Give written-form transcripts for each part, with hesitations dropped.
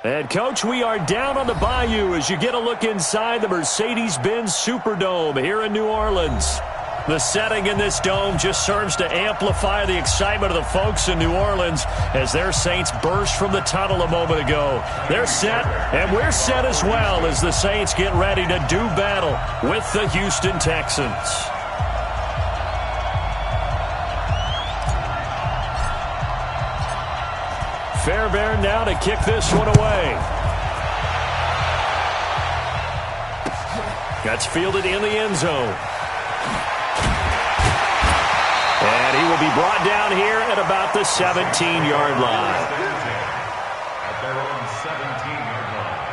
And, Coach, we are down on the bayou as you get a look inside the Mercedes-Benz Superdome here in New Orleans. The setting in this dome just serves to amplify the excitement of the folks in New Orleans as their Saints burst from the tunnel a moment ago. They're set, and we're set as well as the Saints get ready to do battle with the Houston Texans. Fairbairn now to kick this one away. That's fielded in the end zone. And he will be brought down here at about the 17-yard line. At their own 17-yard line.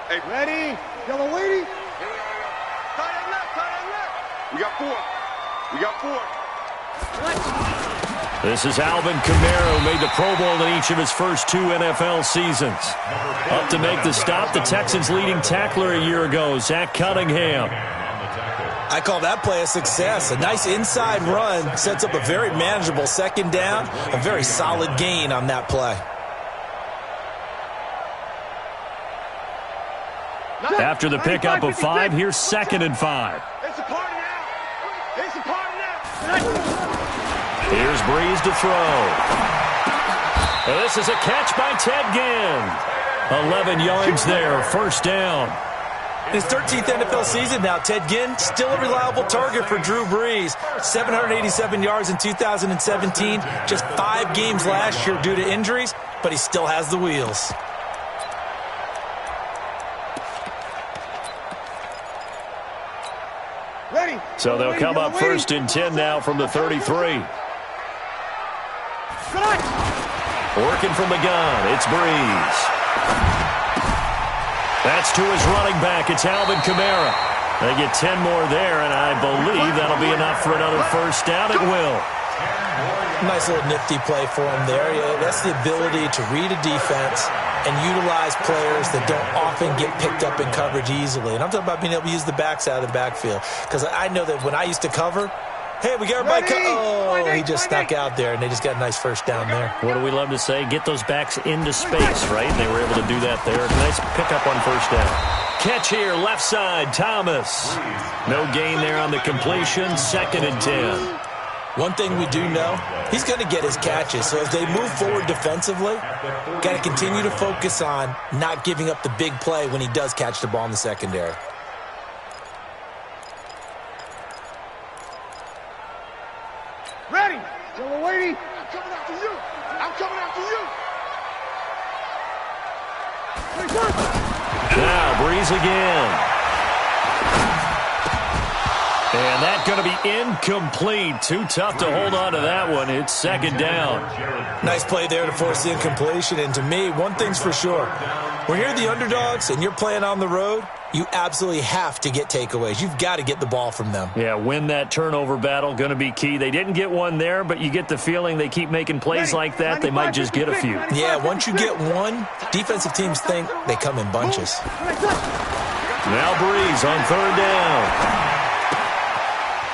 Hey, ready? Yellow lady. Tight end left, tight end left. We got 4. We got 4. This is Alvin Kamara, who made the Pro Bowl in each of his first 2 NFL seasons. Up to make the stop, the Texans' leading tackler a year ago, Zach Cunningham. I call that play a success. A nice inside run sets up a very manageable second down, a very solid gain on that play. After the pickup of 5, here's 2nd and 5. It's a party now. It's a party now. Here's Breeze to throw. And this is a catch by Ted Ginn. 11 yards there, first down. In his 13th NFL season now, Ted Ginn still a reliable target for Drew Brees. 787 yards in 2017, just 5 games last year due to injuries, but he still has the wheels. So they'll come up 1st and 10 now from the 33. Working from the gun, it's Breeze. That's to his running back, it's Alvin Kamara. They get 10 more there, and I believe that'll be enough for another first down. It will. Nice little nifty play for him there. Yeah, that's the ability to read a defense and utilize players that don't often get picked up in coverage easily. And I'm talking about being able to use the backs out of the backfield. Because I know that when I used to cover, hey, we got everybody he just snuck out there, and they just got a nice first down there. What do we love to say? Get those backs into space, right? And they were able to do that there. Nice pickup on first down. Catch here, left side, Thomas. No gain there on the completion, 2nd and 10. One thing we do know, he's going to get his catches. So as they move forward defensively, got to continue to focus on not giving up the big play when he does catch the ball in the secondary. Ready? Yellow lady. I'm coming after you. I'm coming after you. Now, Breeze again. And that's going to be incomplete. Too tough to hold on to that one. It's 2nd down. Nice play there to force the incompletion. And to me, one thing's for sure. When you're the underdogs and you're playing on the road, you absolutely have to get takeaways. You've got to get the ball from them. Yeah, win that turnover battle, going to be key. They didn't get one there, but you get the feeling they keep making plays like that, they might just get a few. Yeah, once you get one, defensive teams think they come in bunches. Now Breeze on 3rd down.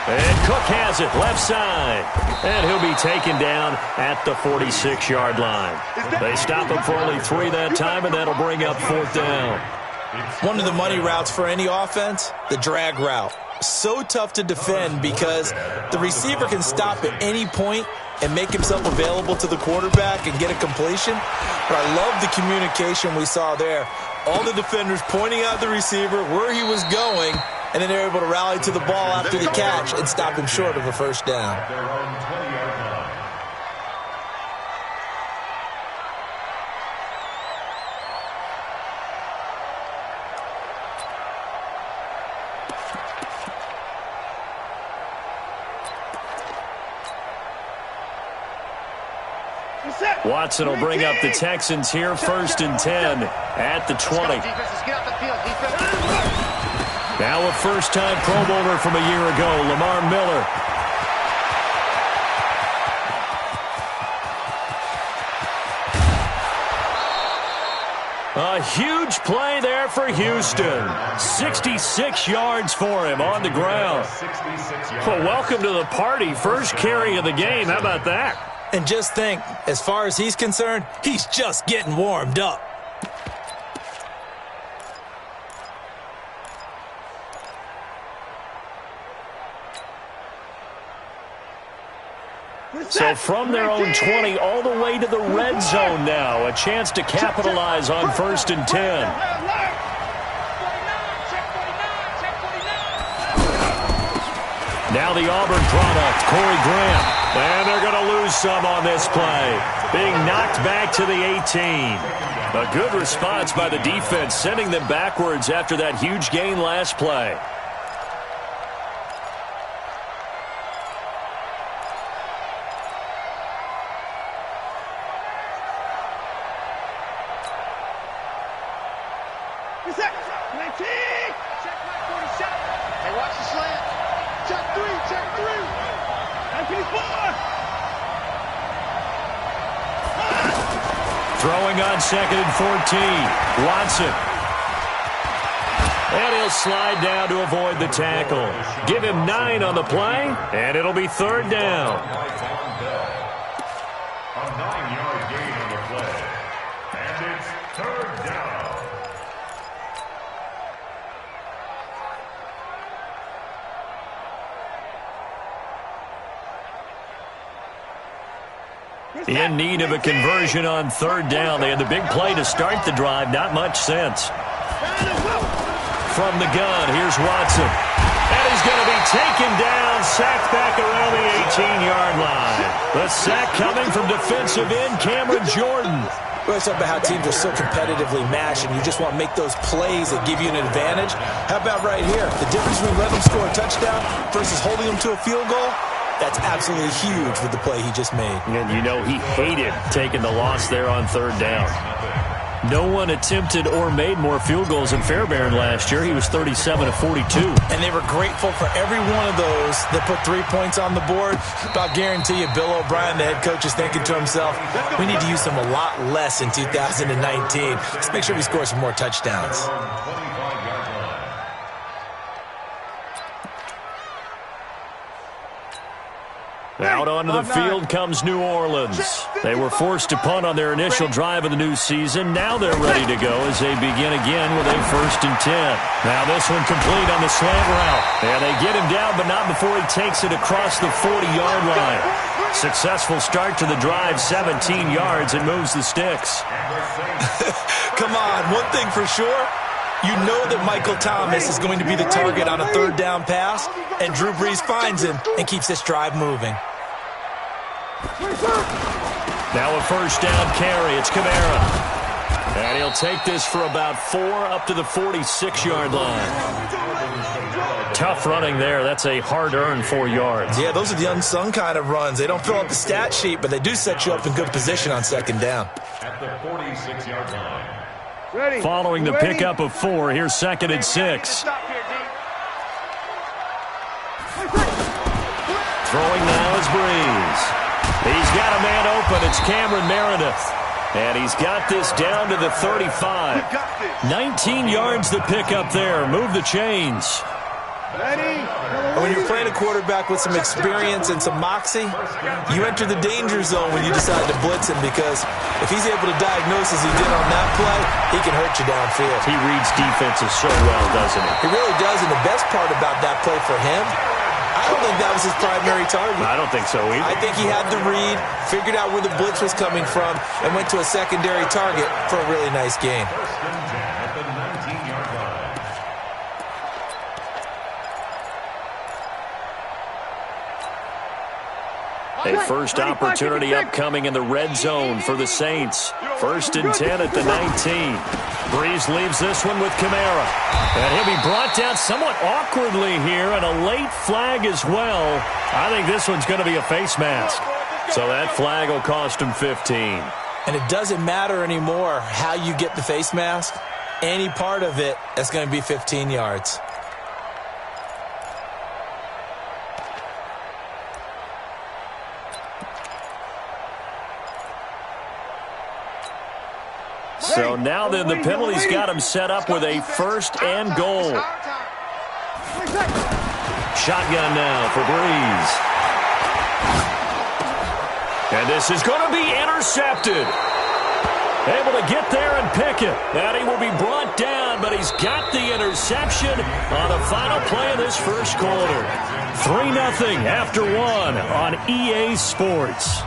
And Cook has it, left side. And he'll be taken down at the 46-yard line. They stop him for only 3 that time, and that'll bring up 4th down. One of the money routes for any offense, the drag route. So tough to defend because the receiver can stop at any point and make himself available to the quarterback and get a completion. But I love the communication we saw there. All the defenders pointing out the receiver, where he was going, and then they're able to rally to the ball after the catch and stop him short of a first down. Watson will bring up the Texans here, 1st and 10 at the 20. Now a first-time Pro Bowler from a year ago, Lamar Miller. A huge play there for Houston. 66 yards for him on the ground. Well, welcome to the party. First carry of the game. How about that? And just think, as far as he's concerned, he's just getting warmed up. So from their own 20 all the way to the red zone now. A chance to capitalize on 1st and 10. Now the Auburn product, Corey Graham. And they're going to lose some on this play. Being knocked back to the 18. A good response by the defense, sending them backwards after that huge gain last play. Throwing on 2nd and 14. Watson. And he'll slide down to avoid the tackle. Give him 9 on the play, and it'll be 3rd down. A 9-yard gain on the play. And it's 3rd down. In need of a conversion on 3rd down. They had the big play to start the drive. Not much sense. From the gun, here's Watson. And he's going to be taken down, sacked back around the 18-yard line. The sack coming from defensive end Cameron Jordan. We always talk about how teams are so competitively matched, and you just want to make those plays that give you an advantage. How about right here? The difference between letting them score a touchdown versus holding them to a field goal? That's absolutely huge with the play he just made. And you know he hated taking the loss there on 3rd down. No one attempted or made more field goals than Fairbairn last year. He was 37 of 42. And they were grateful for every one of those that put 3 points on the board. But I'll guarantee you Bill O'Brien, the head coach, is thinking to himself, we need to use them a lot less in 2019. Let's make sure we score some more touchdowns. Out onto the field comes New Orleans. They were forced to punt on their initial drive of the new season. Now they're ready to go as they begin again with a 1st and 10. Now this one complete on the slant route. And they get him down, but not before he takes it across the 40-yard line. Successful start to the drive, 17 yards, and moves the sticks. Come on, one thing for sure. You know that Michael Thomas is going to be the target on a 3rd down pass, and Drew Brees finds him and keeps this drive moving. Now a 1st down carry. It's Kamara. And he'll take this for about 4 up to the 46-yard line. Tough running there. That's a hard-earned 4 yards. Yeah, those are the unsung kind of runs. They don't fill up the stat sheet, but they do set you up in good position on 2nd down. At the 46-yard line. Ready. Following the pickup of 4, here's 2nd and 6. Throwing now is Brees. He's got a man open. It's Cameron Meredith. And he's got this down to the 35. 19 yards the pickup there. Move the chains. When you're playing a quarterback with some experience and some moxie, you enter the danger zone when you decide to blitz him, because if he's able to diagnose as he did on that play, he can hurt you downfield. He reads defenses so well, doesn't he? He really does, and the best part about that play for him, I don't think that was his primary target. I don't think so either. I think he had the read, figured out where the blitz was coming from, and went to a secondary target for a really nice gain. At the 19-yard line. A first opportunity upcoming in the red zone for the Saints. 1st and 10 at the 19. Brees leaves this one with Kamara. And he'll be brought down somewhat awkwardly here, and a late flag as well. I think this one's going to be a face mask. So that flag will cost him 15. And it doesn't matter anymore how you get the face mask. Any part of it, that's going to be 15 yards. So now then, the penalty's got him set up with a 1st and goal. Shotgun now for Breeze. And this is going to be intercepted. Able to get there and pick it. And he will be brought down, but he's got the interception on the final play of this first quarter. 3-0 after 1 on EA Sports.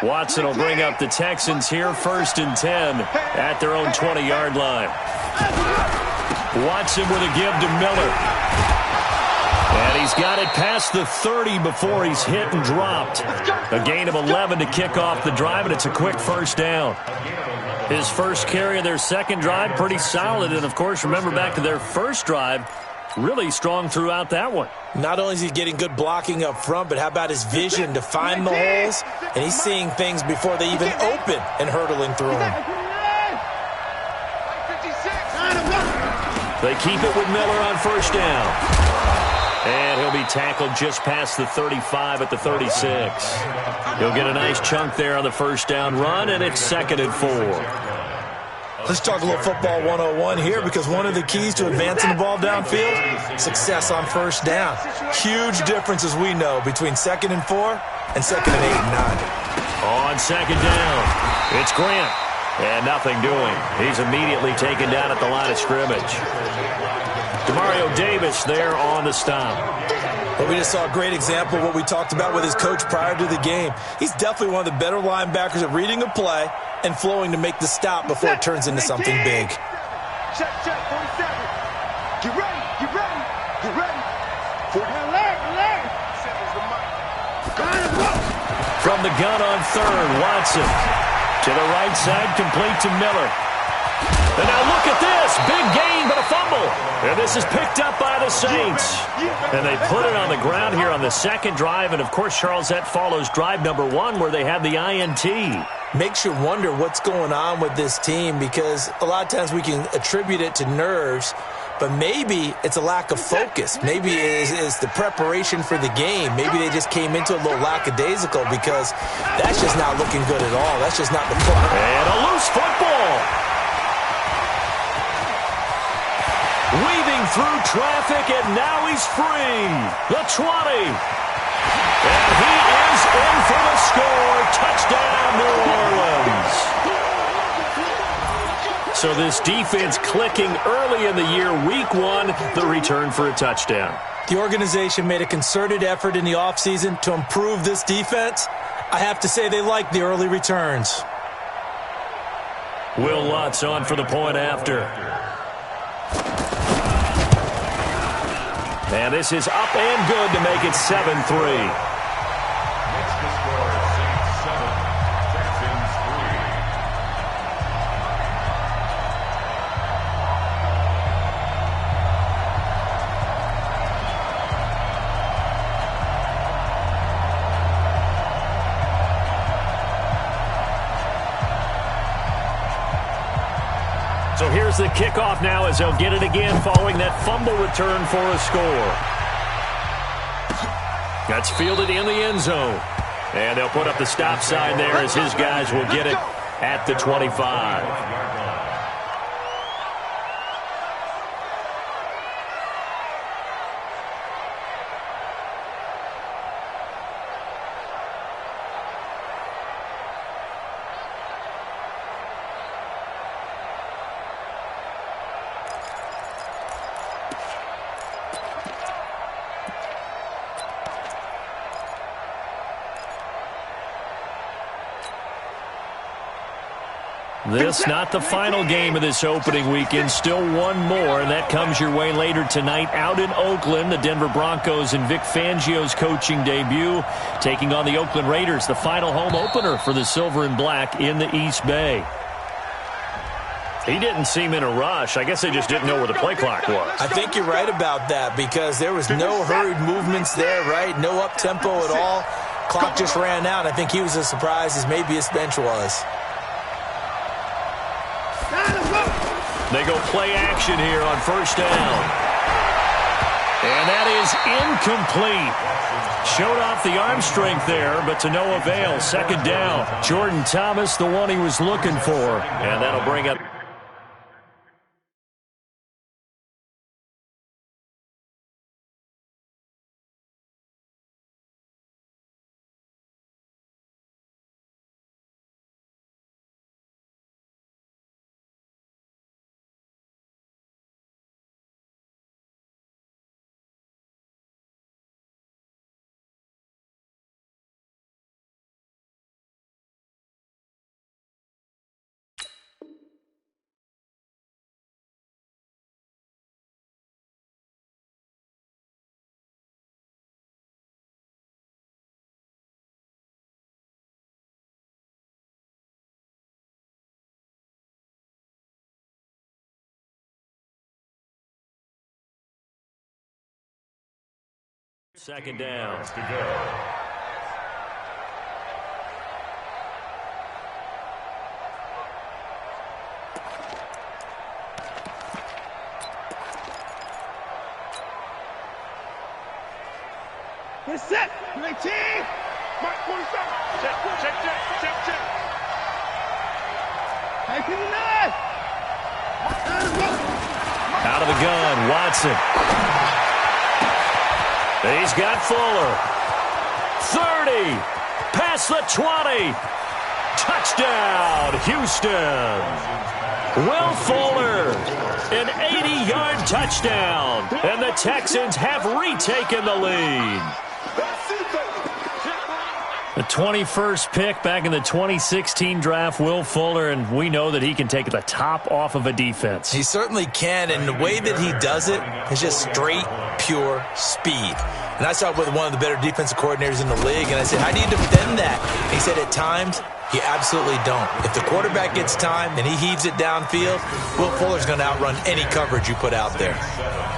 Watson will bring up the Texans here, 1st and 10 at their own 20-yard line. Watson with a give to Miller. And he's got it past the 30 before he's hit and dropped. A gain of 11 to kick off the drive, and it's a quick 1st down. His first carry of their second drive, pretty solid. And, of course, remember back to their first drive, really strong throughout that one. Not only is he getting good blocking up front, but how about his vision to find the holes? And he's seeing things before they even open and hurtling through them. They keep it with Miller on 1st down. And he'll be tackled just past the 35 at the 36. He'll get a nice chunk there on the 1st down run, and it's 2nd and 4. Let's talk a little football 101 here, because one of the keys to advancing the ball downfield, success on 1st down. Huge difference, as we know, between 2nd and 4 and 2nd and 8 and 9. On 2nd down, it's Grant. And nothing doing. He's immediately taken down at the line of scrimmage. Demario Davis there on the stop. Well, we just saw a great example of what we talked about with his coach prior to the game. He's definitely one of the better linebackers at reading a play and flowing to make the stop before it turns into something big. Check, 47. Get ready, get ready, get ready. Alert. From the gun on 3rd, Watson. To the right side, complete to Miller. And now look at this. Big gain, but a fumble. And this is picked up by the Saints. And they put it on the ground here on the 2nd drive. And, of course, Charles, that follows drive number 1 where they had the INT. Makes you wonder what's going on with this team, because a lot of times we can attribute it to nerves, but maybe it's a lack of focus. Maybe it's the preparation for the game. Maybe they just came into a little lackadaisical, because that's just not looking good at all. That's just not the football. And a loose football. Weaving through traffic, and now he's free. The 20. And he is in for the score. Touchdown, New Orleans. So this defense clicking early in the year. Week 1, the return for a touchdown. The organization made a concerted effort in the offseason to improve this defense. I have to say they like the early returns. Will Lutz on for the point after. And this is up and good to make it 7-3. So here's the kickoff now as they'll get it again following that fumble return for a score. That's fielded in the end zone. And they'll put up the stop sign there as his guys will get it at the 25. This not the final game of this opening weekend. Still one more, and that comes your way later tonight out in Oakland. The Denver Broncos and Vic Fangio's coaching debut taking on the Oakland Raiders, the final home opener for the Silver and Black in the East Bay. He didn't seem in a rush. I guess they just didn't know where the play clock was. I think you're right about that, because there was no hurried movements there, right? No up-tempo at all. Clock just ran out. I think he was as surprised as maybe his bench was. They go play action here on first down. And that is incomplete. Showed off the arm strength there, but to no avail. Second down. Jordan Thomas, the one he was looking for. And that'll bring up... Second down. To go. Get set. 19. Mark 47. Check. Hey, can you not? Out of the gun, Watson. He's got Fuller. 30. Past the 20. Touchdown, Houston. Will Fuller. An 80-yard touchdown. And the Texans have retaken the lead. The 21st pick back in the 2016 draft, Will Fuller, and we know that he can take the top off of a defense. He certainly can, and the way that he does it is just straight, pure speed. And I saw it with one of the better defensive coordinators in the league, and I said, how do you defend that? And he said, at times, you absolutely don't. If the quarterback gets time and he heaves it downfield, Will Fuller's going to outrun any coverage you put out there.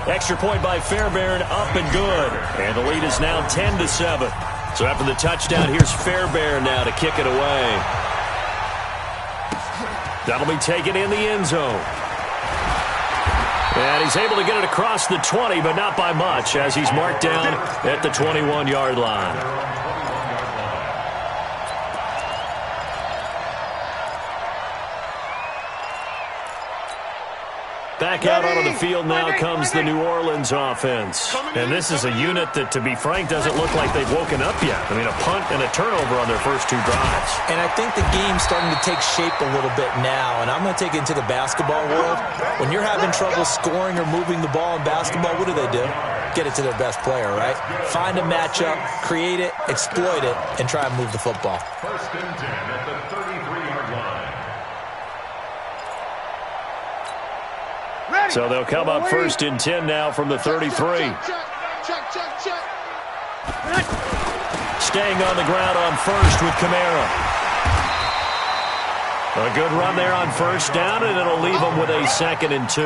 Extra point by Fairbairn, up and good. And the lead is now 10-7. So after the touchdown, here's Fairbairn now to kick it away. That'll be taken in the end zone. And he's able to get it across the 20, but not by much, as he's marked down at the 21-yard line. Back out onto the field now comes the New Orleans offense. And this is a unit that, to be frank, doesn't look like they've woken up yet. I mean, a punt and a turnover on their first two drives. And I think the game's starting to take shape a little bit now. And I'm going to take it into the basketball world. When you're having trouble scoring or moving the ball in basketball, what do? Get it to their best player, right? Find a matchup, create it, exploit it, and try and move the football. First and 10 at the 33-yard line. So they'll come up first and 10 now from the 33. Check. Staying on the ground on first with Kamara. A good run there on first down, and it'll leave them with a 2nd and 2.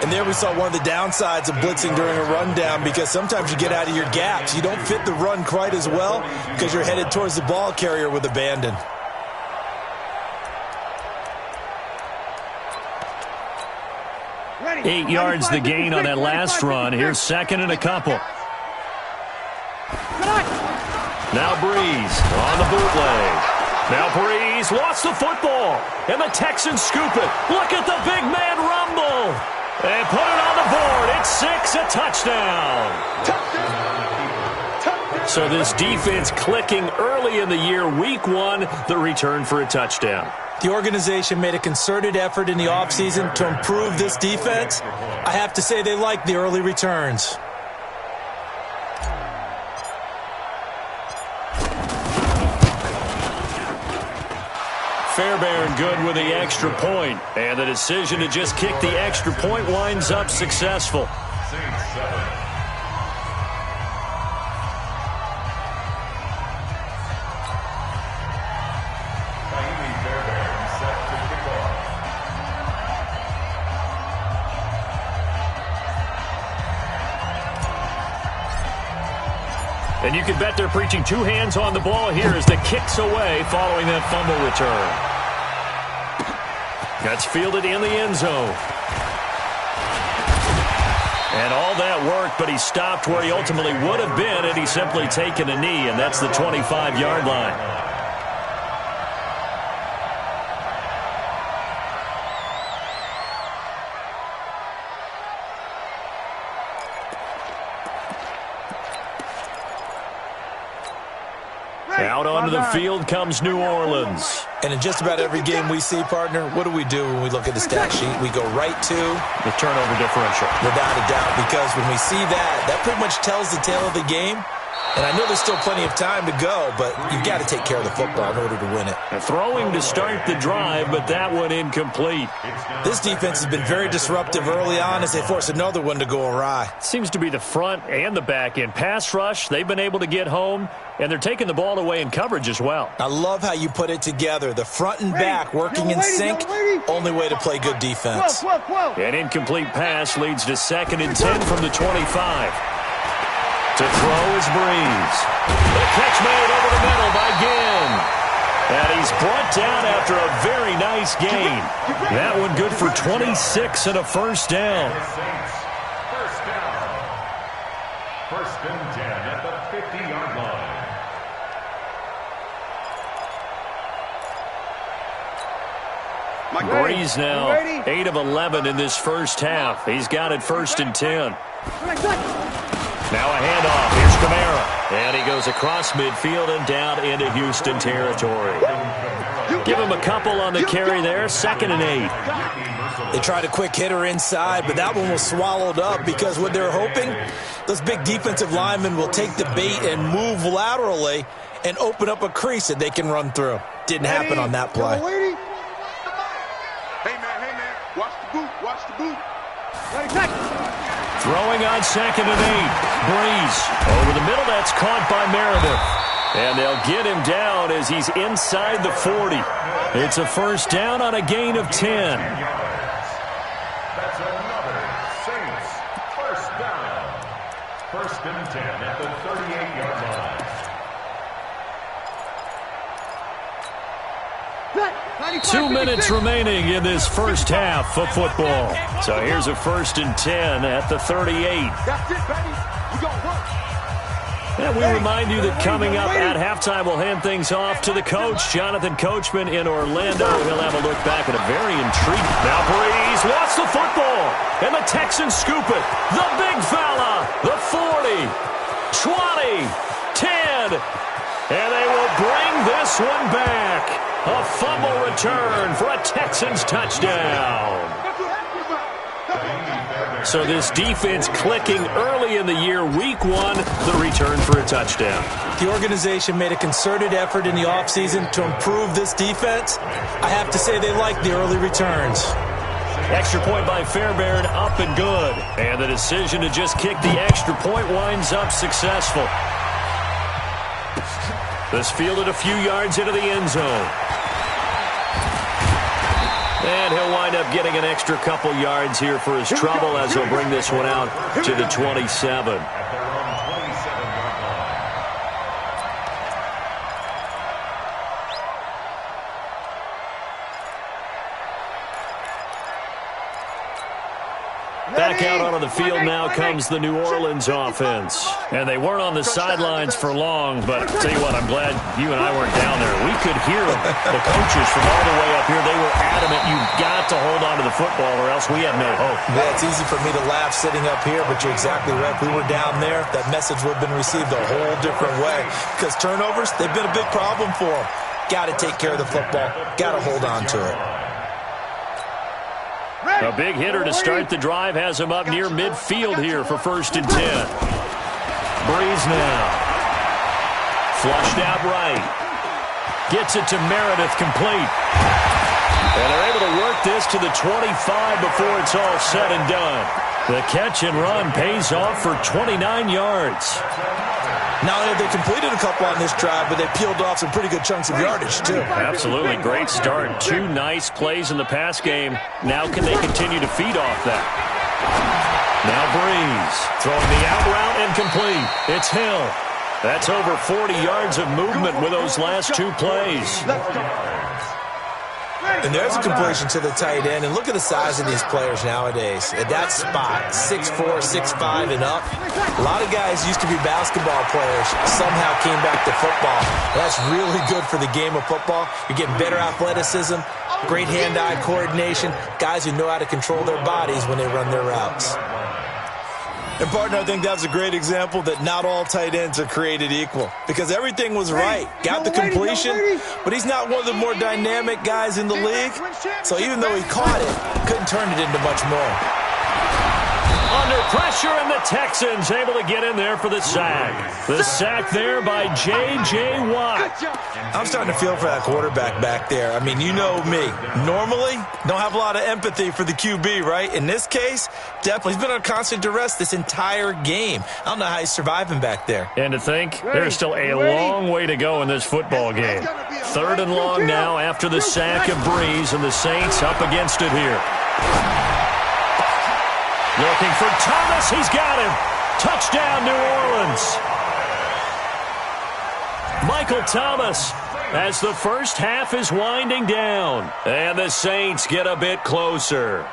And there we saw one of the downsides of blitzing during a rundown, because sometimes you get out of your gaps. You don't fit the run quite as well because you're headed towards the ball carrier with abandon. Ready. 8 yards the gain on that last run. Here's 2nd and a couple. Now Breeze on the bootleg. Now Breeze lost the football, and the Texans scoop it. Look at the big man rumble. And put it on the board. It's 6, a touchdown. So this defense clicking early in the year. Week 1, the return for a touchdown. The organization made a concerted effort in the offseason to improve this defense. I have to say they like the early returns. Fairbairn good with the extra point. And the decision to just kick the extra point winds up successful. And you can bet they're preaching two hands on the ball here as the kick's away following that fumble return. That's fielded in the end zone. And all that worked, but he stopped where he ultimately would have been had he simply taken a knee, and that's the 25-yard line. Out onto the field comes New Orleans. And in just about every game we see, partner, what do we do when we look at the stat sheet? We go right to the turnover differential. Without a doubt, because when we see that pretty much tells the tale of the game. And I know there's still plenty of time to go, but you've got to take care of the football in order to win it. Throwing to start the drive, but that one incomplete. This defense has been very disruptive early on as they force another one to go awry. Seems to be the front and the back end. Pass rush, they've been able to get home, and they're taking the ball away in coverage as well. I love how you put it together. The front and back working in sync, only way to play good defense. An incomplete pass leads to 2nd and 10 from the 25. To throw is Breeze. The catch made over the middle by Ginn. And he's brought down after a very nice gain. That one good for 26 and a first down. First down. 1st and 10 at the 50-yard line. Breeze now 8 of 11 in this first half. He's got it 1st and 10. Now a handoff. Here's Kamara. And he goes across midfield and down into Houston territory. Give him a couple on the carry there. 2nd and 8. They tried a quick hitter inside, but that one was swallowed up because what they're hoping, those big defensive linemen will take the bait and move laterally and open up a crease that they can run through. Didn't happen on that play. Hey, man. Watch the boot. Throwing on 2nd and 8. Breeze over the middle. That's caught by Meredith. And they'll get him down as he's inside the 40. It's a first down on a gain of 10. That's another Saints first down. 1st and 10 at the 38-yard line. 2 minutes remaining in this first half of football. So here's a 1st and 10 at the 38. That's it, baby. We got work. And we remind you that coming up at halftime, we'll hand things off to the coach, Jonathan Coachman in Orlando. He'll have a look back at a very intriguing. Now Breeze lost the football, and the Texans scoop it. The big fella, the 40, 20, 10, and they will bring this one back. A fumble return for a Texans touchdown. So this defense clicking early in the year, week 1, the return for a touchdown. The organization made a concerted effort in the offseason to improve this defense. I have to say they like the early returns. Extra point by Fairbairn, up and good. And the decision to just kick the extra point winds up successful. This fielded a few yards into the end zone. And he'll wind up getting an extra couple yards here for his trouble as he'll bring this one out to the 27. Back out onto the field now comes the New Orleans offense. And they weren't on the sidelines for long, but I'll tell you what, I'm glad you and I weren't down there. We could hear the coaches from all the way up here. They were adamant, you've got to hold on to the football or else we have no hope. Yeah, it's easy for me to laugh sitting up here, but you're exactly right. If we were down there, that message would have been received a whole different way. Because turnovers, they've been a big problem for them. Got to take care of the football. Got to hold on to it. A big hitter to start the drive has him up near midfield here for 1st and 10. Breeze now. Flushed out right. Gets it to Meredith complete. And they're able to work this to the 25 before it's all said and done. The catch and run pays off for 29 yards. Not only have they completed a couple on this drive, but they peeled off some pretty good chunks of yardage, too. Absolutely. Great start. 2 nice plays in the pass game. Now can they continue to feed off that? Now Breeze throwing the out route and complete. It's Hill. That's over 40 yards of movement with those last 2 plays. And there's a completion to the tight end. And look at the size of these players nowadays. At that spot, 6'4", 6'5", and up. A lot of guys used to be basketball players, somehow came back to football. That's really good for the game of football. You're getting better athleticism, great hand-eye coordination, guys who know how to control their bodies when they run their routes. And, partner, I think that's a great example that not all tight ends are created equal, because everything was right. Got the completion, but he's not one of the more dynamic guys in the league. So even though he caught it, couldn't turn it into much more. Under pressure, and the Texans able to get in there for the sack. The sack there by J.J. Watt. I'm starting to feel for that quarterback back there. I mean, you know me. Normally, don't have a lot of empathy for the QB, right? In this case, definitely. He's been under constant duress this entire game. I don't know how he's surviving back there. And to think, there's still a long way to go in this football game. 3rd and long now after the sack of Breeze, and the Saints up against it here. Looking for Thomas. He's got him. Touchdown, New Orleans. Michael Thomas as the first half is winding down. And the Saints get a bit closer.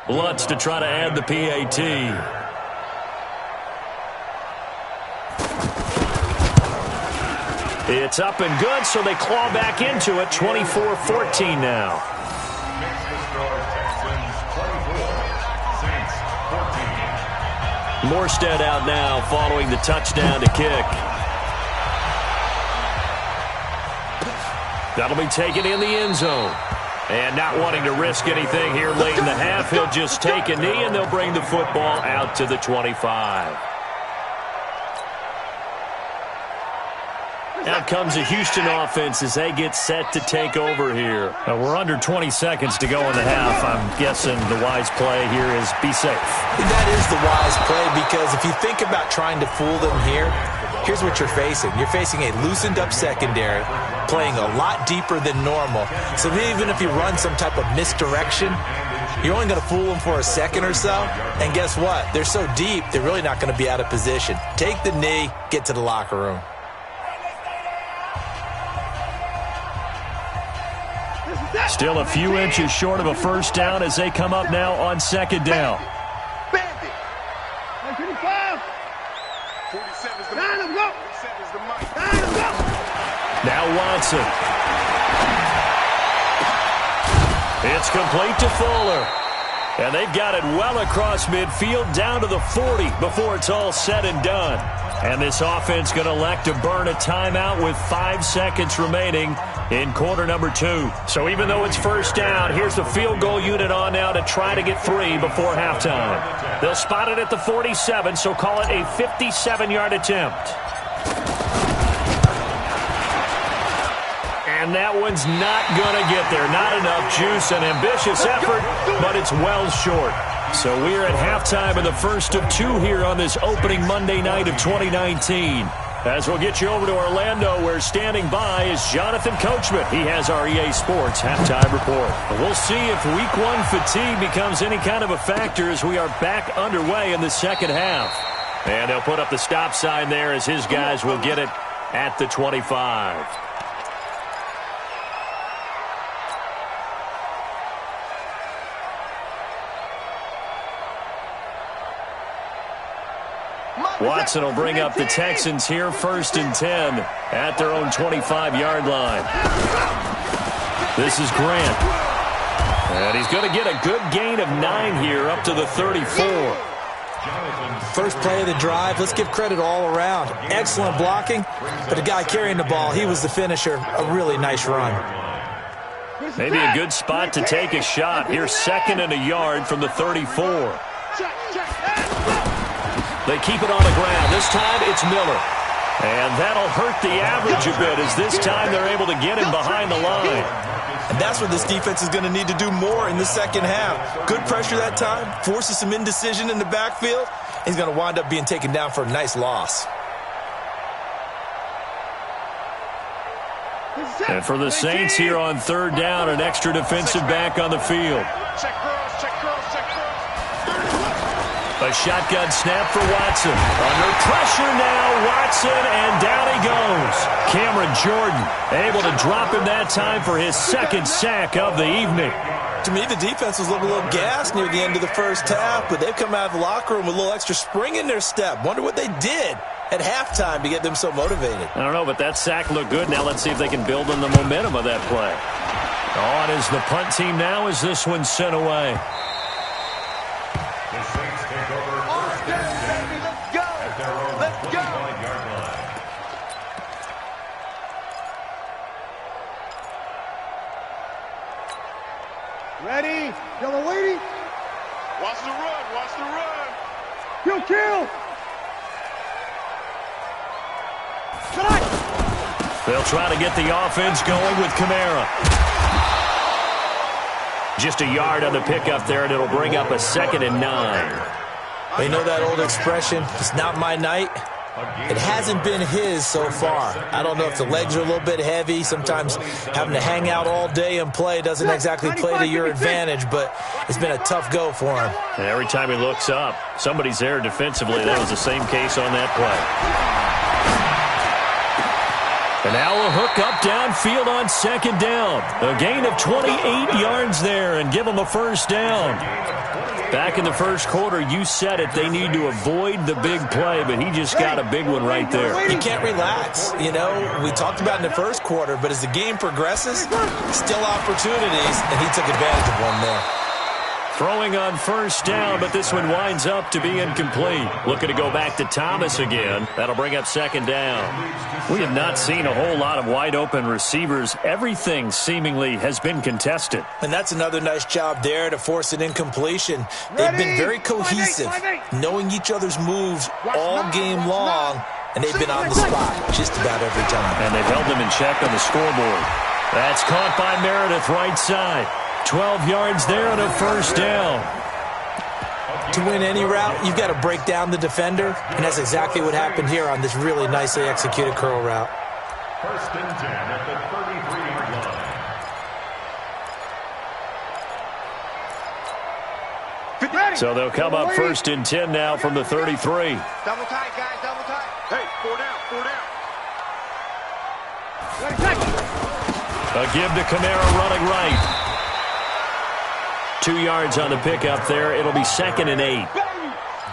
Lutz to try to add the PAT. It's up and good, so they claw back into it. 24-14 now. Morstead out now following the touchdown to kick. That'll be taken in the end zone. And not wanting to risk anything here late in the half, he'll just take a knee, and they'll bring the football out to the 25. Out comes the Houston offense as they get set to take over here. We're under 20 seconds to go in the half. I'm guessing the wise play here is be safe. That is the wise play, because if you think about trying to fool them here, here's what you're facing. You're facing a loosened up secondary, playing a lot deeper than normal. So even if you run some type of misdirection, you're only going to fool them for a second or so. And guess what? They're so deep, they're really not going to be out of position. Take the knee, get to the locker room. Still a few inches short of a first down as they come up now on 2nd down. Bandit. 125. 47's the mic. 47's the mic. Now Watson. It's complete to Fuller. And they've got it well across midfield down to the 40 before it's all said and done. And this offense going to elect to burn a timeout with 5 seconds remaining in quarter number 2. So even though it's first down, here's the field goal unit on now to try to get 3 before halftime. They'll spot it at the 47, so call it a 57-yard attempt. And that one's not going to get there. Not enough juice. An ambitious effort, but it's well short. So we're at halftime in the first of 2 here on this opening Monday night of 2019. As we'll get you over to Orlando, where standing by is Jonathan Coachman. He has our EA Sports halftime report. We'll see if Week 1 fatigue becomes any kind of a factor as we are back underway in the second half. And they'll put up the stop sign there as his guys will get it at the 25. Watson will bring up the Texans here 1st and 10 at their own 25-yard line. This is Grant. And he's going to get a good gain of 9 here up to the 34. First play of the drive. Let's give credit all around. Excellent blocking, but the guy carrying the ball, he was the finisher. A really nice run. Maybe a good spot to take a shot. Here's 2nd and a yard from the 34. They keep it on the ground. This time it's Miller. And that'll hurt the average a bit as this time they're able to get him behind the line. And that's what this defense is going to need to do more in the second half. Good pressure that time. Forces some indecision in the backfield. He's going to wind up being taken down for a nice loss. And for the Saints here on third down, an extra defensive back on the field. Check girls, check girls, check girls. A shotgun snap for Watson. Under pressure now, Watson, and down he goes. Cameron Jordan able to drop him that time for his second sack of the evening. To me, the defense was looking a little gassed near the end of the first half, but they've come out of the locker room with a little extra spring in their step. Wonder what they did at halftime to get them so motivated. I don't know, but that sack looked good. Now let's see if they can build on the momentum of that play. On is the punt team now as this one's sent away. The Saints take over first and 10 at their own 25-yard line. Ready? Yellow lady. Watch the run. Watch the run. Kill, kill. They'll try to get the offense going with Kamara. Just a yard on the pickup there, and it'll bring up a 2nd and 9. They know that old expression, it's not my night. It hasn't been his so far. I don't know if the legs are a little bit heavy. Sometimes having to hang out all day and play doesn't exactly play to your advantage, but it's been a tough go for him. And every time he looks up, somebody's there defensively. That was the same case on that play. And now a hook up downfield on 2nd down. A gain of 28 yards there and give them a first down. Back in the first quarter, you said it, they need to avoid the big play, but he just got a big one right there. You can't relax. You know, we talked about in the first quarter, but as the game progresses, still opportunities, and he took advantage of one there. Throwing on first down, but this one winds up to be incomplete. Looking to go back to Thomas again. That'll bring up 2nd down. We have not seen a whole lot of wide-open receivers. Everything seemingly has been contested. And that's another nice job there to force an incompletion. They've been very cohesive, knowing each other's moves all game long, and they've been on the spot just about every time. And they've held them in check on the scoreboard. That's caught by Meredith right side. 12 yards there and a first down. To win any route, you've got to break down the defender, and that's exactly what happened here on this really nicely executed curl route. First and 10 at the 33-yard line. So they'll come up first and 10 now from the 33. Double tight, guys, double tight. Hey, 4 down, 4 down. A give to Kamara running right. 2 yards on the pickup there. It'll be 2nd and 8.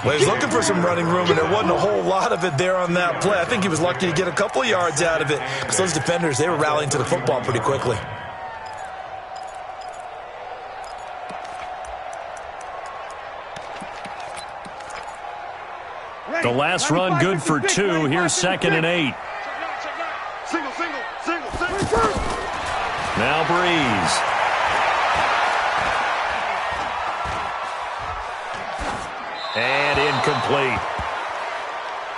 Well, he's looking for some running room, and there wasn't a whole lot of it there on that play. I think he was lucky to get a couple yards out of it because those defenders, they were rallying to the football pretty quickly. The last run good for 2. Here's 2nd and 8. Single. Now Breeze. And incomplete.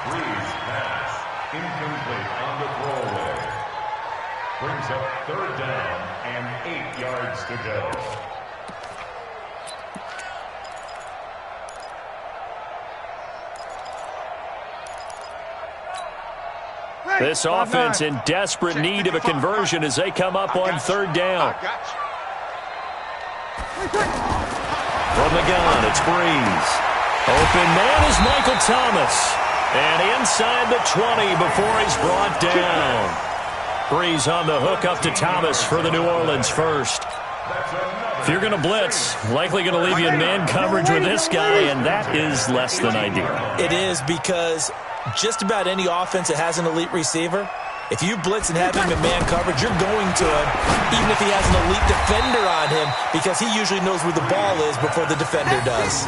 Breeze pass. Incomplete on the throwaway. Brings up 3rd down and 8 yards to go. This offense in desperate need of a conversion as they come up on 3rd down. From the gun, it's Breeze. Open man is Michael Thomas. And inside the 20 before he's brought down. Breeze on the hook up to Thomas for the New Orleans first. If you're going to blitz, likely going to leave you in man coverage with this guy, and that is less than ideal. It is because just about any offense that has an elite receiver, if you blitz and have him in man coverage, you're going to him, even if he has an elite defender on him, because he usually knows where the ball is before the defender does.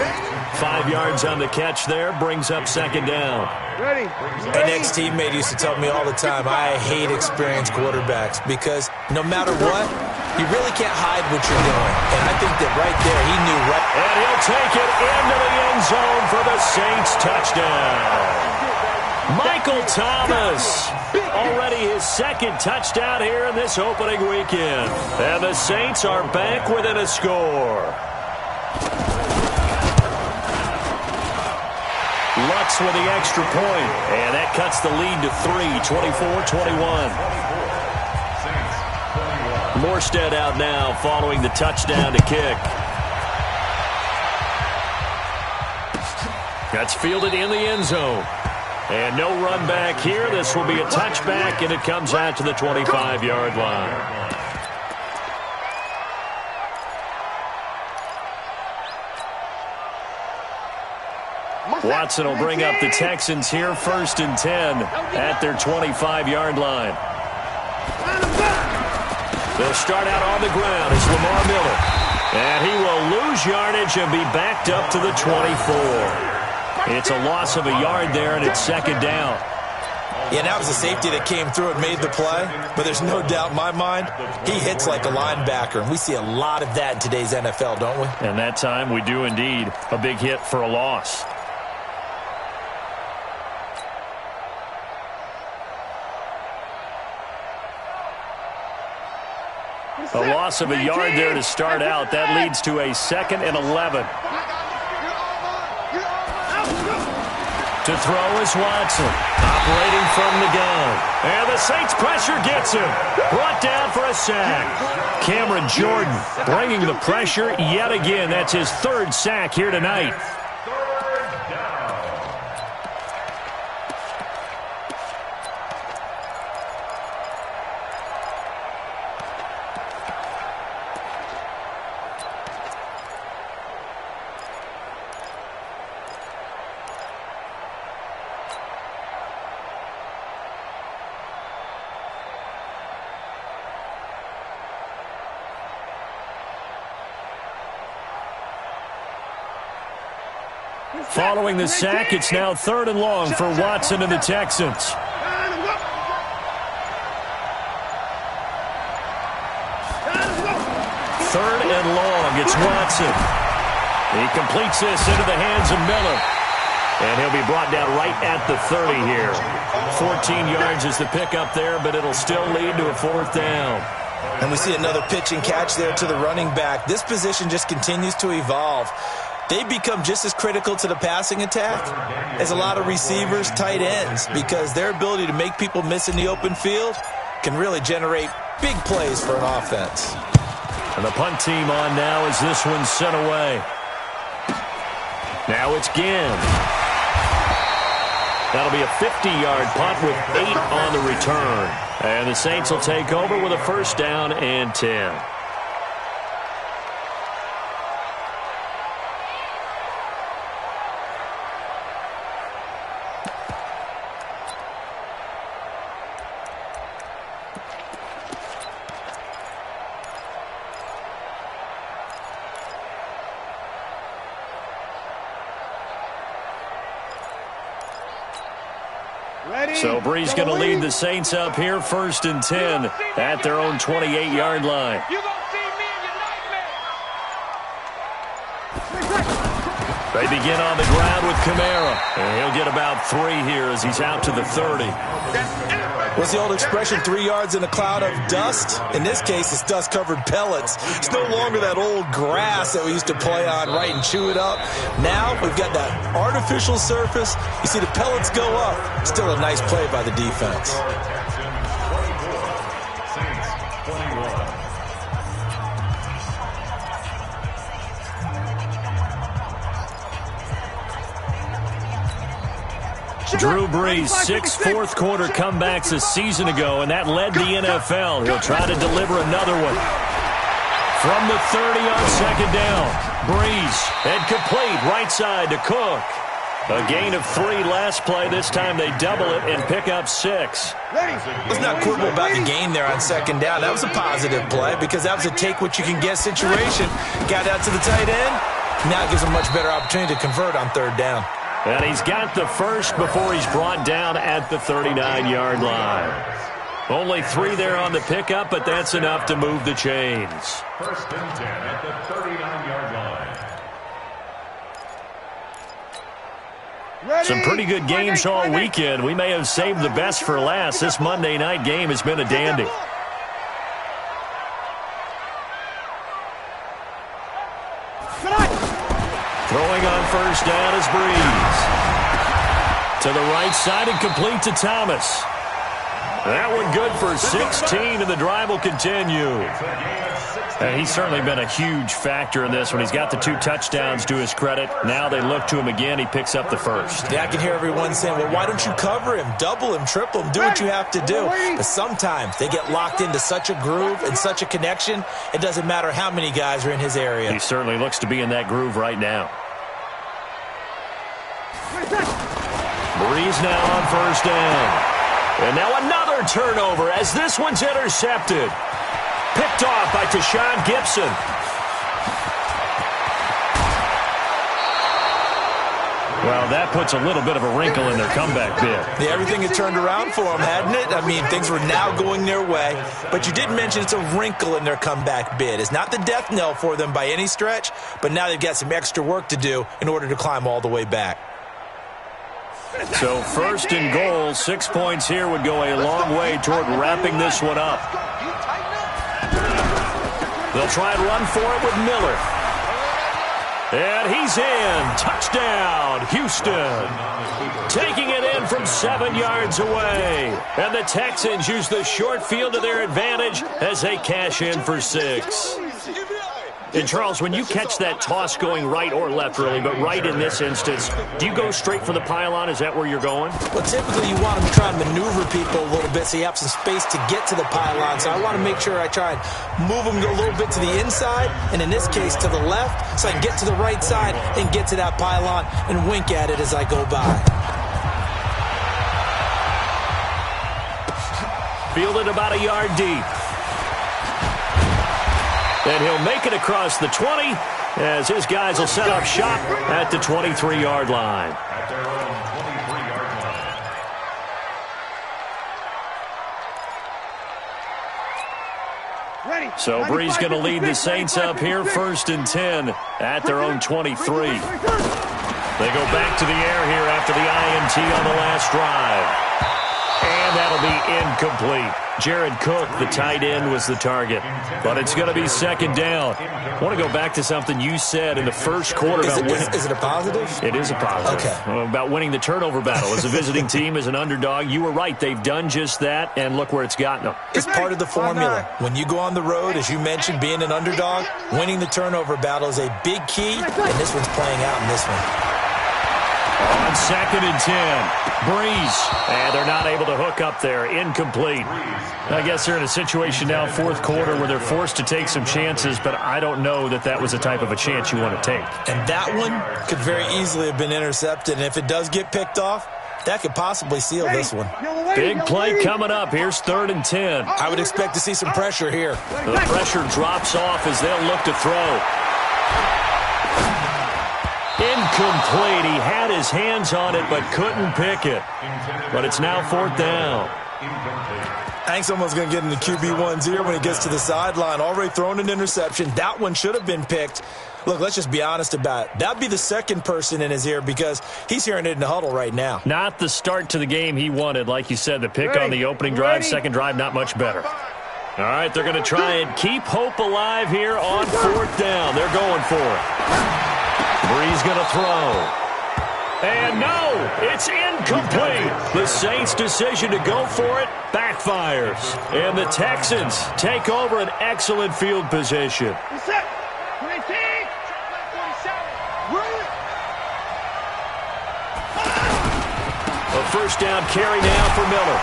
5 yards on the catch there, brings up 2nd down. Ready. An ex-teammate used to tell me all the time, I hate experienced quarterbacks because no matter what, you really can't hide what you're doing. And I think that right there, he knew right. And he'll take it into the end zone for the Saints touchdown. Michael Thomas, already his 2nd touchdown here in this opening weekend. And the Saints are back within a score. Lutz with the extra point, and that cuts the lead to 3, 24-21. Morstead out now following the touchdown to kick. That's fielded in the end zone. And no run back here. This will be a touchback, and it comes out to the 25-yard line. Watson will bring up the Texans here, 1st and 10 at their 25-yard line. They'll start out on the ground. It's Lamar Miller. And he will lose yardage and be backed up to the 24. It's a loss of a yard there, and it's 2nd down. Yeah, that was a safety that came through and made the play. But there's no doubt in my mind, he hits like a linebacker. And we see a lot of that in today's NFL, don't we? And that time we do indeed. A big hit for a loss. A loss of a yard there to start out. That leads to a 2nd and 11. To throw is Watson, operating from the gun. And the Saints pressure gets him. Brought down for a sack. Cameron Jordan bringing the pressure yet again. That's his 3rd sack here tonight. Following the sack, it's now 3rd and long for Watson and the Texans. 3rd and long, it's Watson. He completes this into the hands of Miller. And he'll be brought down right at the 30 here. 14 yards is the pickup there, but it'll still lead to a 4th down. And we see another pitch and catch there to the running back. This position just continues to evolve. They become just as critical to the passing attack as a lot of receivers, tight ends, because their ability to make people miss in the open field can really generate big plays for an offense. And the punt team on now as this one's sent away. Now it's Ginn. That'll be a 50-yard punt with 8 on the return. And the Saints will take over with a 1st down and 10. So Bree's going to lead the Saints up here, 1st and 10 at their own 28-yard line. They begin on the ground with Kamara, and he'll get about 3 here as he's out to the 30. What's the old expression, 3 yards in a cloud of dust? In this case, it's dust-covered pellets. It's no longer that old grass that we used to play on, right, and chew it up. Now we've got that artificial surface. You see the pellets go up. Still a nice play by the defense. Drew Brees, 6 fourth-quarter comebacks a season ago, and that led the NFL. He'll try to deliver another one. From the 30 on 2nd down, Brees, and complete right side to Cook. A gain of 3 last play. This time they double it and pick up 6. Let's not quibble about the gain there on 2nd down. That was a positive play because that was a take-what-you-can-get situation. Got out to the tight end. Now it gives him a much better opportunity to convert on 3rd down. And he's got the first before he's brought down at the 39-yard line. Only 3 there on the pickup, but that's enough to move the chains. 1st and 10 at the 39-yard line. Some pretty good games all weekend. We may have saved the best for last. This Monday night game has been a dandy. Throwing on 1st down is Brees. To the right side and complete to Thomas. That one good for 16, and the drive will continue. And he's certainly been a huge factor in this one. He's got the 2 touchdowns to his credit. Now they look to him again. He picks up the first. Yeah, I can hear everyone saying, well, why don't you cover him, double him, triple him, do what you have to do. But sometimes they get locked into such a groove and such a connection, it doesn't matter how many guys are in his area. He certainly looks to be in that groove right now. Breeze now on first down. And now another turnover as this one's intercepted. Picked off by Tashawn Gibson. Well, that puts a little bit of a wrinkle in their comeback bid. Yeah, everything had turned around for them, hadn't it? I mean, things were now going their way. But you did mention it's a wrinkle in their comeback bid. It's not the death knell for them by any stretch, but now they've got some extra work to do in order to climb all the way back. So first and goal, 6 points here would go a long way toward wrapping this one up. They'll try and run for it with Miller. And he's in. Touchdown, Houston. Taking it in from 7 yards away. And the Texans use the short field to their advantage as they cash in for 6. And, Charles, when you catch that toss going right or left, really, but right in this instance, do you go straight for the pylon? Is that where you're going? Well, typically you want to try and maneuver people a little bit so you have some space to get to the pylon. So I want to make sure I try and move them a little bit to the inside, and in this case to the left, so I can get to the right side and get to that pylon and wink at it as I go by. Fielded about a yard deep. And he'll make it across the 20 as his guys will set up shop at the 23-yard line. At their own 23-yard line. So Breeze going to lead the Saints up here, 1st and 10 at their own 23. They go back to the air here after the INT on the last drive. And that'll be incomplete. Jared Cook, the tight end, was the target. But it's going to be 2nd down. I want to go back to something you said in the first quarter about winning. Is it a positive? It is a positive. Okay. About winning the turnover battle. As a visiting team, as an underdog, you were right. They've done just that, and look where it's gotten them. It's part of the formula. When you go on the road, as you mentioned, being an underdog, winning the turnover battle is a big key, and this one's playing out in this one. On 2nd and 10, Breeze. And they're not able to hook up there. Incomplete. I guess they're in a situation now, 4th quarter, where they're forced to take some chances, but I don't know that that was the type of a chance you want to take. And that one could very easily have been intercepted, and if it does get picked off, that could possibly seal this one. Big play coming up. Here's 3rd and 10. I would expect to see some pressure here. The pressure drops off as they'll look to throw. Incomplete. He had his hands on it but couldn't pick it. But it's now 4th down. I think someone's going to get in the QB1's ear when he gets to the sideline. Already thrown an interception. That one should have been picked. Look, let's just be honest about it. That'd be the second person in his ear because he's hearing it in the huddle right now. Not the start to the game he wanted. Like you said, the pick on the opening drive, second drive, not much better. All right, they're going to try and keep hope alive here on 4th down. They're going for it. Breeze going to throw. And no, it's incomplete. The Saints' decision to go for it backfires. And the Texans take over an excellent field position. A 1st down carry now for Miller.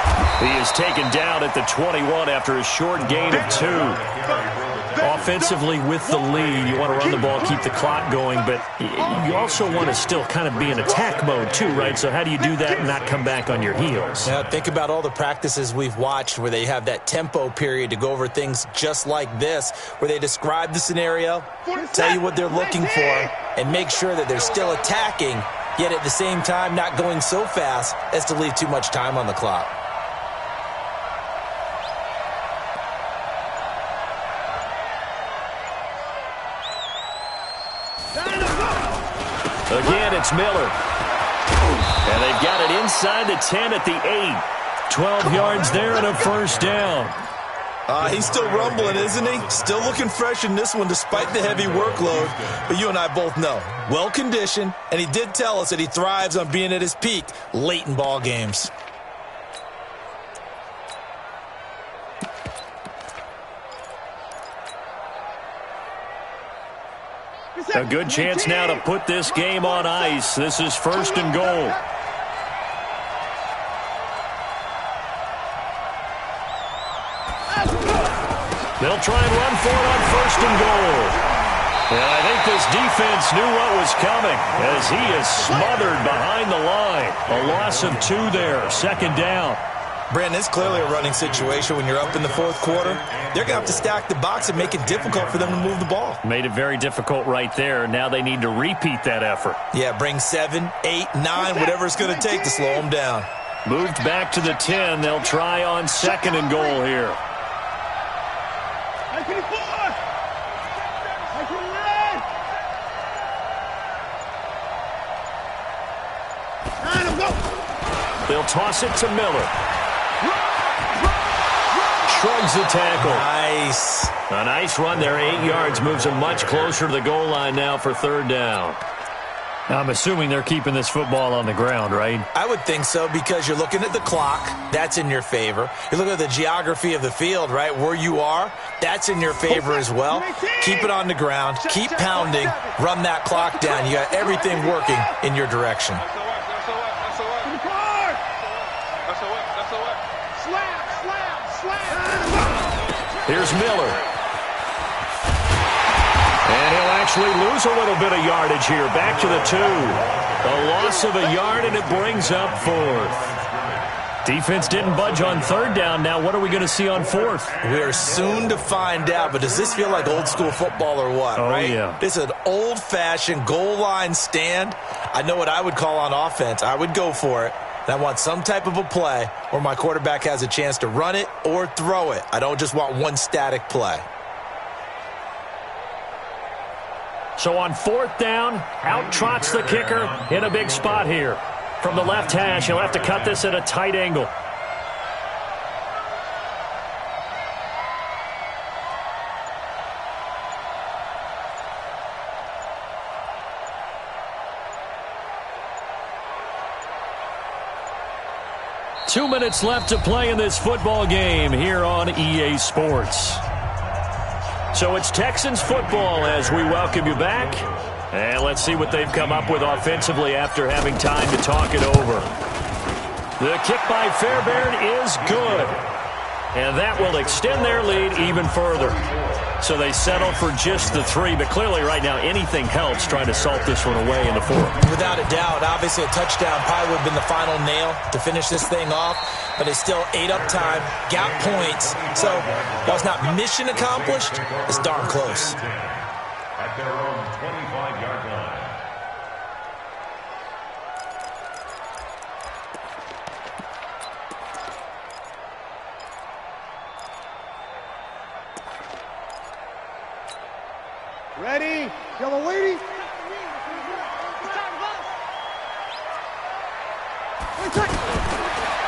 He is taken down at the 21 after a short gain of 2. Offensively with the lead, you want to run the ball, keep the clock going, but you also want to still kind of be in attack mode too, right? So how do you do that and not come back on your heels? Yeah, think about all the practices we've watched where they have that tempo period to go over things just like this, where they describe the scenario, tell you what they're looking for, and make sure that they're still attacking, yet at the same time not going so fast as to leave too much time on the clock. Again, it's Miller. And they've got it inside the 10 at the 8. 12 yards there and a 1st down. He's still rumbling, isn't he? Still looking fresh in this one despite the heavy workload. But you and I both know, well-conditioned, and he did tell us that he thrives on being at his peak late in ball games. A good chance now to put this game on ice. This is 1st and goal. They'll try and run for it on 1st and goal. And I think this defense knew what was coming as he is smothered behind the line. A loss of 2 there, 2nd down. Brandon, it's clearly a running situation when you're up in the 4th quarter. They're going to have to stack the box and make it difficult for them to move the ball. Made it very difficult right there. Now they need to repeat that effort. Yeah, bring 7, 8, 9, whatever it's going to take to slow them down. Moved back to the 10. They'll try on 2nd and goal here. They'll toss it to Miller. Shrugs the tackle. Nice. A nice run there, 8 yards. Moves them much closer to the goal line now for 3rd down. Now, I'm assuming they're keeping this football on the ground, right? I would think so because you're looking at the clock. That's in your favor. You're looking at the geography of the field, right? Where you are, that's in your favor as well. Keep it on the ground. Keep pounding. Run that clock down. You got everything working in your direction. Here's Miller. And he'll actually lose a little bit of yardage here. Back to the 2. A loss of a yard, and it brings up 4th. Defense didn't budge on 3rd down. Now what are we going to see on 4th? We're soon to find out, but does this feel like old school football or what, right? Yeah. This is an old-fashioned goal line stand. I know what I would call on offense. I would go for it. I want some type of a play where my quarterback has a chance to run it or throw it. I don't just want one static play. So on 4th down, out trots the kicker in a big spot here. From the left hash, he'll have to cut this at a tight angle. Two minutes left to play in this football game here on EA Sports. So it's Texans football as we welcome you back. And let's see what they've come up with offensively after having time to talk it over. The kick by Fairbairn is good. And that will extend their lead even further. So they settle for just the 3, but clearly right now anything helps trying to salt this one away in the 4th. Without a doubt, obviously a touchdown probably would have been the final nail to finish this thing off, but it's still 8 up time, got points. So while it's not mission accomplished, it's darn close. At their own 25-yard line. Ready? Yellow lady.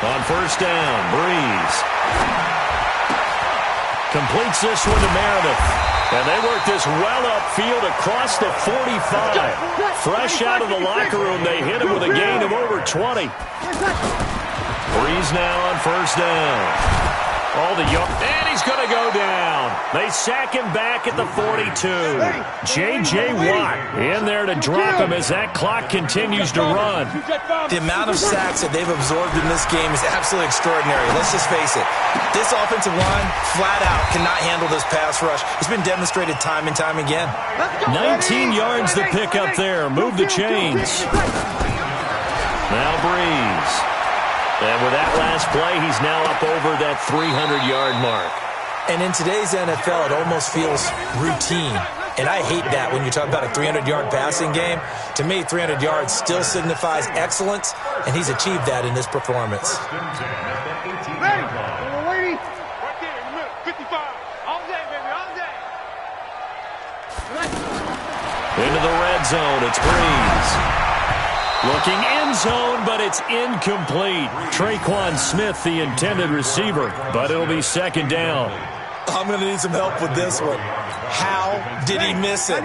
On 1st down, Breeze completes this one to Meredith. And they work this well upfield across the 45. Fresh out of the locker room, they hit him with a gain of over 20. Breeze now on 1st down. And he's going to go down. They sack him back at the 42. J.J. Watt in there to drop him as that clock continues to run. The amount of sacks that they've absorbed in this game is absolutely extraordinary. Let's just face it. This offensive line, flat out, cannot handle this pass rush. It's been demonstrated time and time again. 19 yards to pick up there. Move the chains. Now Breeze. And with that last play, he's now up over that 300-yard mark. And in today's NFL, it almost feels routine. And I hate that when you talk about a 300-yard passing game. To me, 300 yards still signifies excellence, and he's achieved that in this performance. Lady. Right there, 55. All day, baby, all day. Into the red zone, it's Breeze. Looking end zone, but it's incomplete. Traquan Smith, the intended receiver, but it'll be 2nd down. I'm going to need some help with this one. How did he miss it?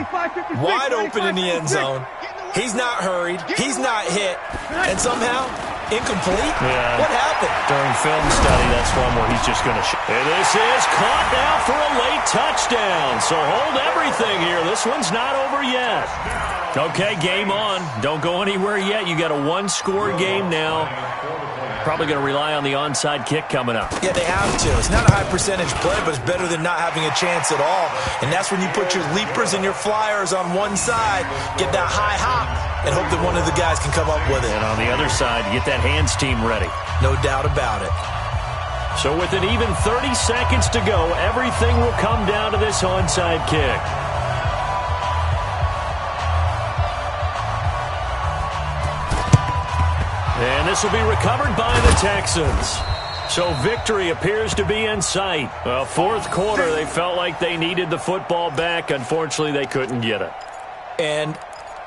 Wide open in the end zone. He's not hurried. He's not hit. And somehow, incomplete? Yeah. What happened? During film study, that's one where he's just going to shoot. And this is caught now for a late touchdown. first down. So hold everything here. This one's not over yet. Okay, game on. Don't go anywhere yet. You got a one-score game now. Probably going to rely on the onside kick coming up. Yeah, they have to. It's not a high-percentage play, but it's better than not having a chance at all. And that's when you put your leapers and your flyers on one side, get that high hop, and hope that one of the guys can come up with it. And on the other side, get that hands team ready. No doubt about it. So with an even 30 seconds to go, everything will come down to this onside kick. And this will be recovered by the Texans. So victory appears to be in sight. Well, fourth quarter, they felt like they needed the football back. Unfortunately, they couldn't get it. And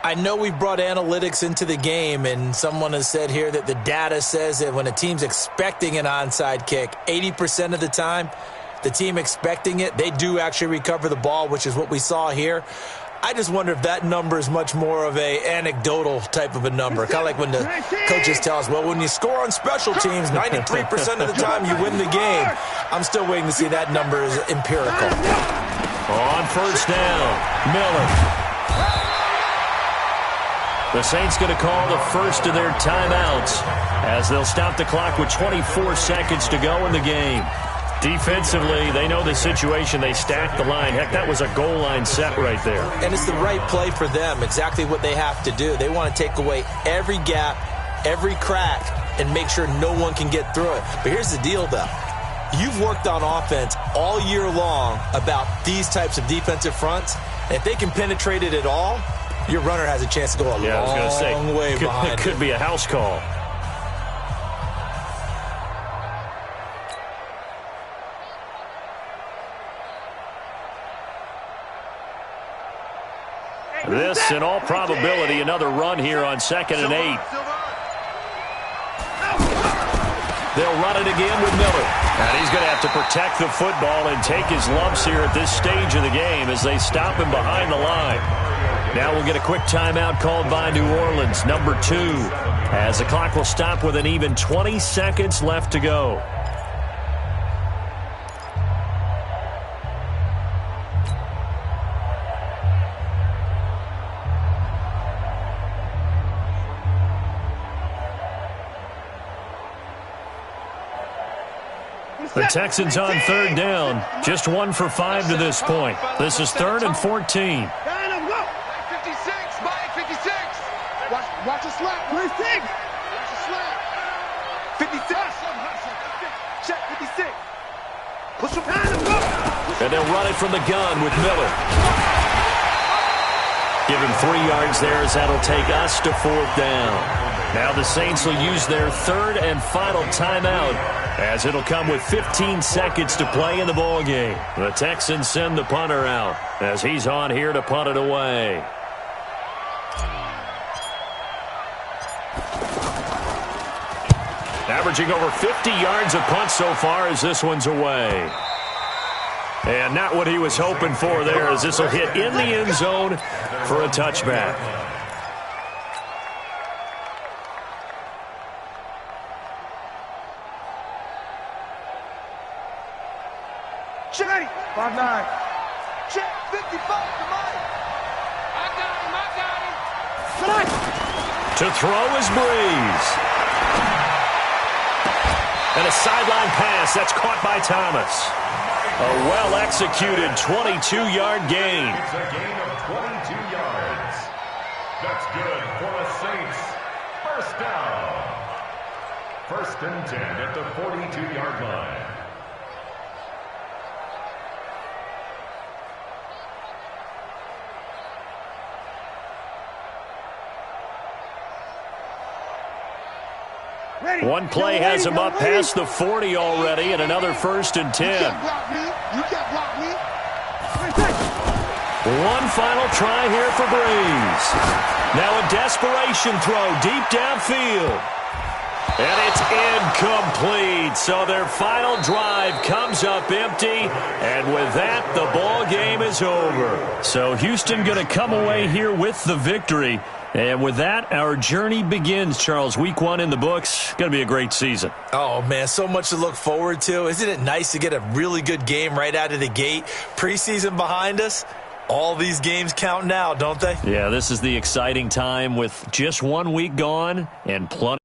I know we brought analytics into the game, and someone has said here that the data says that when a team's expecting an onside kick, 80% of the time, the team expecting it, they do actually recover the ball, which is what we saw here. I just wonder if that number is much more of a anecdotal type of a number. Kind of like when the coaches tell us, well, when you score on special teams, 93% of the time you win the game. I'm still waiting to see that number is empirical. On first down, Miller. The Saints going to call the first of their timeouts as they'll stop the clock with 24 seconds to go in the game. Defensively, they know the situation. They stack the line. Heck, that was a goal line set right there. And it's the right play for them, exactly what they have to do. They want to take away every gap, every crack, and make sure no one can get through it. But here's the deal, though. You've worked on offense all year long about these types of defensive fronts. And if they can penetrate it at all, your runner has a chance to go a long way behind it. Could be a house call. This, in all probability, another run here on 2nd and 8. They'll run it again with Miller. And he's going to have to protect the football and take his lumps here at this stage of the game as they stop him behind the line. Now we'll get a quick timeout called by New Orleans, number 2, as the clock will stop with an even 20 seconds left to go. The Texans on 3rd down, just 1 for 5 to this point. This is 3rd and 14. 56, Mike, 56. Watch the slap. 56. Watch the slap. 56. Check 56. Push him down. And they'll run it from the gun with Miller. Give him 3 yards there as that'll take us to 4th down. Now the Saints will use their 3rd and final timeout, as it'll come with 15 seconds to play in the ball game. The Texans send the punter out as he's on here to punt it away. Averaging over 50 yards a punt so far as this one's away. And not what he was hoping for there, as this will hit in the end zone for a touchback. Check 5-9. Check 55 to Mike. I got him. To throw is Breeze. And a sideline pass that's caught by Thomas. A well-executed 22-yard gain. It's a gain of 22 yards. That's good for the Saints. First down. 1st and 10 at the 42-yard line. One play has him up past the 40 already, and another 1st and 10. You can't block me. One final try here for Breeze. Now a desperation throw deep downfield. And it's incomplete. So their final drive comes up empty. And with that, the ball game is over. So Houston going to come away here with the victory. And with that, our journey begins, Charles. Week 1 in the books. Going to be a great season. Oh, man, so much to look forward to. Isn't it nice to get a really good game right out of the gate? Preseason behind us. All these games count now, don't they? Yeah, this is the exciting time with just 1 week gone and plenty.